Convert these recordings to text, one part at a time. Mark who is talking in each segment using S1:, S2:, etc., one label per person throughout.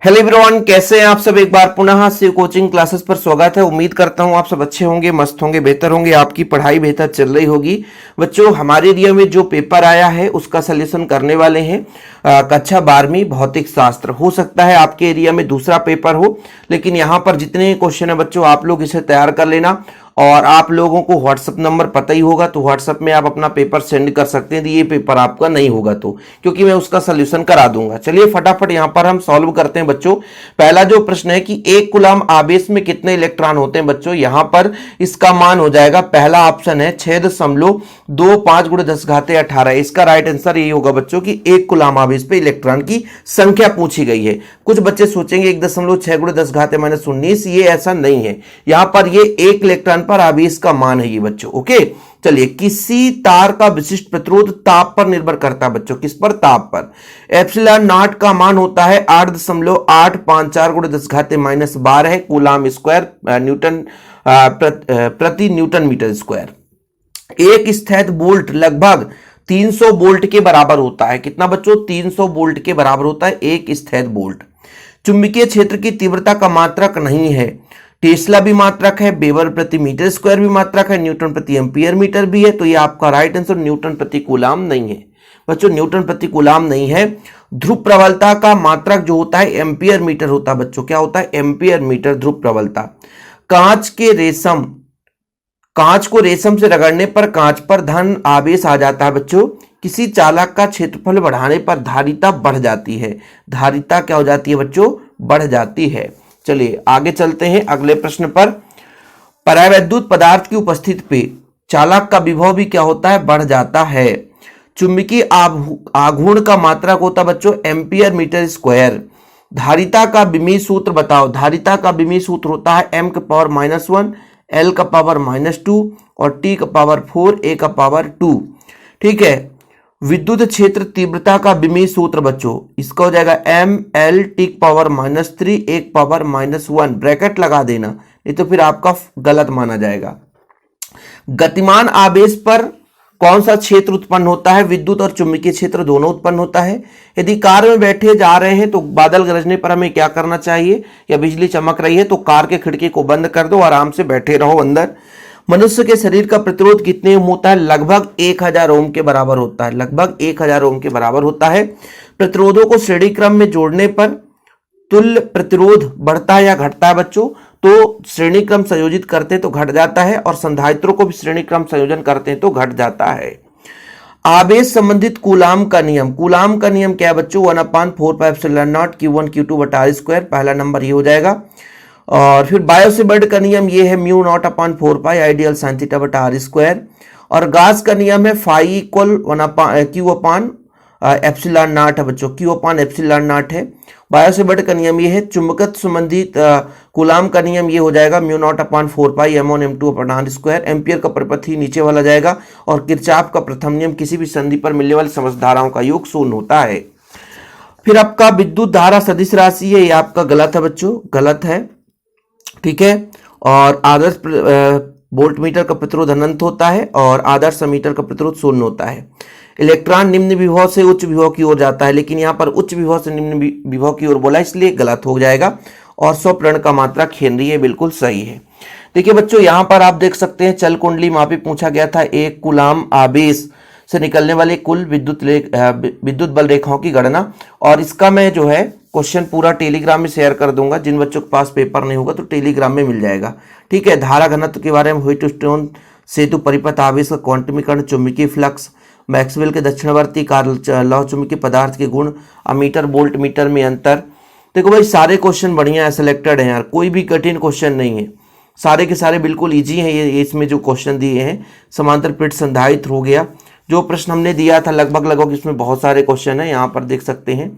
S1: Hello everyone, कैसे हैं आप सब। एक बार पुनः शिव कोचिंग क्लासेस पर स्वागत है। उम्मीद करता हूं आप सब अच्छे होंगे, मस्त होंगे, बेहतर होंगे, आपकी पढ़ाई बेहतर चल रही होगी। बच्चों, हमारे एरिया में जो पेपर आया है उसका सलूशन करने वाले हैं कक्षा 12वीं भौतिक शास्त्र। हो सकता है आपके एरिया में दूसरा पेपर हो, लेकिन यहाँ पर जितने क्वेश्चन है बच्चों, आप लोग इसे तैयार कर लेना। और आप लोगों को व्हाट्सएप नंबर पता ही होगा, तो व्हाट्सएप में आप अपना पेपर सेंड कर सकते हैं। ये पेपर आपका नहीं होगा तो, क्योंकि मैं उसका सलूशन करा दूंगा। चलिए फटाफट यहाँ पर हम सॉल्व करते हैं बच्चों। पहला जो प्रश्न है कि एक कूलम आवेश में कितने इलेक्ट्रॉन होते हैं बच्चों, यहाँ पर इसका मान हो जाएगा, पहला ऑप्शन है 6.25 × 10⁻18। इसका राइट आंसर यही होगा बच्चों कि एक कूलम आवेश पे इलेक्ट्रॉन की संख्या पूछी गई है। कुछ बच्चे सोचेंगे 1.6 × 10⁻19, ये ऐसा नहीं है। यहां पर ये एक इलेक्ट्रॉन पर आवेश का मान है ये बच्चों। ओके, चलिए, किसी तार का विशिष्ट प्रतिरोध ताप पर निर्भर करता है बच्चों। किस पर? ताप पर। एप्सिलॉन नॉट का मान होता है 8.854 × 10⁻12 है कूलम स्क्वायर न्यूटन प्रति न्यूटन मीटर स्क्वायर। एक स्थित वोल्ट लगभग 300 वोल्ट के बराबर होता है। कितना बच्चों? 300 वोल्ट के बराबर होता है एक स्थित वोल्ट। चुंबकीय क्षेत्र की तीव्रता का मात्रक नहीं है। टेस्ला भी मात्रक है, वेबर प्रति मीटर स्क्वायर भी मात्रक है, न्यूटन प्रति एम्पियर मीटर भी है। तो ये आपका राइट आंसर न्यूटन प्रति कूलम नहीं है बच्चों, न्यूटन प्रति कूलम नहीं है। ध्रुव प्रबलता का मात्रक जो होता है एम्पियर मीटर होता है बच्चों। क्या होता है? एम्पियर मीटर ध्रुव प्रबलता। कांच को रेशम से रगड़ने पर कांच पर धन आवेश आ जाता है बच्चों। किसी चालक का क्षेत्रफल बढ़ाने पर धारिता बढ़ जाती है। धारिता क्या हो जाती है बच्चों? बढ़ जाती है। चलिए आगे चलते हैं अगले प्रश्न पर। परावैद्युत पदार्थ की उपस्थिति पे चालक का विभव भी क्या होता है? बढ़ जाता है। चुंबकीय आघूर्ण का मात्रक होता है बच्चों एम्पियर मीटर स्क्वायर। धारिता का विमीय सूत्र बताओ। धारिता का विमीय सूत्र होता है m⁻⁻1 l⁻⁻2 और t⁻4 a⁻2। ठीक है। विद्युत क्षेत्र तीव्रता का विमीय सूत्र बच्चों, इसका हो जाएगा ml t⁻3 1⁻1। ब्रैकेट लगा देना, नहीं तो फिर आपका गलत माना जाएगा। गतिमान आवेश पर कौन सा क्षेत्र उत्पन्न होता है? विद्युत और चुंबकीय क्षेत्र दोनों उत्पन्न होता है। यदि कार में बैठे जा रहे हैं तो बादल गरजने पर हमें क्या करना चाहिए, या बिजली चमक रही है तो कार के खिड़की को बंद कर दो, आराम से बैठे रहो अंदर। मनुष्य के शरीर का प्रतिरोध कितने ओम होता है? लगभग 1000 ओम के बराबर होता है। लगभग 1000 ओम के बराबर होता है। प्रतिरोधों को श्रेणी क्रम में जोड़ने पर तुल्य प्रतिरोध बढ़ता है या घटता है बच्चों? तो श्रेणी क्रम संयोजित करते हैं तो घट जाता है, और संधारित्रों को भी श्रेणी क्रम संयोजन करते हैं तो घट जाता है। आवेश संबंधित कूलम का नियम। कूलम का नियम क्या है बच्चों? 1/4πε0 Q1 Q2/r²। पहला नंबर ये हो जाएगा। और फिर बायो सेवर्ट का नियम ये है μ0/4π आइडियल sin θ/r²। और गास का नियम है फाई इक्वल Q/ε0 है बच्चों। Q/ε0 है। बायो सेवर्ट का नियम ये है। चुंबकत्व संबंधित कूलम का नियम ये हो जाएगा μ0/4π m1 m2/r²। एम्पियर का परिपथ ही नीचे वाला जाएगा। और किरचॉफ का प्रथम नियम, किसी भी संधि पर मिलने वाली समस्त धाराओं का योग 0 होता है। फिर आपका विद्युत धारा सदिश राशि है, ये आपका गलत है बच्चों, गलत है। ठीक है। और आदर्श वोल्ट मीटर का प्रतिरोध अनंत होता है, और आदर्श मीटर का प्रतिरोध 0 होता है। इलेक्ट्रॉन निम्न विभव से उच्च विभव की ओर जाता है, लेकिन यहाँ पर उच्च विभव से निम्न विभव की ओर बोला, इसलिए गलत हो जाएगा। और स्वप्रण का मात्रक हेनरी है, बिल्कुल सही है। देखिए बच्चों, यहाँ पर आप देख सकते हैं चल कुंडली मापी पूछा गया था। एक कूलम आवेश से निकलने वाले कुल विद्युत बल रेखाओं की गणना। और इसका मैं जो है क्वेश्चन पूरा टेलीग्राम में शेयर कर दूंगा। जिन बच्चों के पास पेपर नहीं होगा तो टेलीग्राम में मिल जाएगा। ठीक है। धारा घनत्व के बारे में, व्हीटस्टोन सेतु परिपथ आवेश का क्वांटमीकरण, चुंबकीय फ्लक्स, मैक्सवेल के दक्षिणावर्ती लौह चुंबकीय पदार्थ के गुण, अमीटर वोल्ट मीटर में अंतर। देखो भाई, सारे क्वेश्चन बढ़िया है, सिलेक्टेड है यार, कोई भी कठिन क्वेश्चन नहीं है। सारे के सारे बिल्कुल ईजी हैं। ये इसमें जो क्वेश्चन दिए हैं, समांतर प्लेट संधारित्र हो गया, जो प्रश्न हमने दिया था लगभग इसमें बहुत सारे क्वेश्चन है, यहाँ पर देख सकते हैं।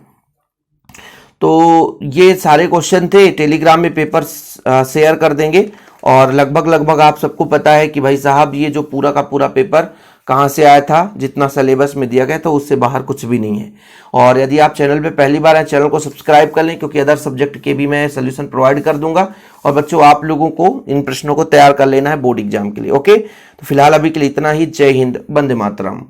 S1: तो ये सारे क्वेश्चन थे। टेलीग्राम में पेपर शेयर कर देंगे। और लगभग आप सबको पता है कि भाई साहब, ये जो पूरा का पूरा पेपर कहाँ से आया था, जितना सिलेबस में दिया गया था उससे बाहर कुछ भी नहीं है। और यदि आप चैनल पे पहली बार आए, चैनल को सब्सक्राइब कर लें, क्योंकि अदर सब्जेक्ट के भी मैं सोल्यूशन प्रोवाइड कर दूंगा। और बच्चों, आप लोगों को इन प्रश्नों को तैयार कर लेना है बोर्ड एग्जाम के लिए। ओके, तो फिलहाल अभी के लिए इतना ही। जय हिंद, वंदे मातरम।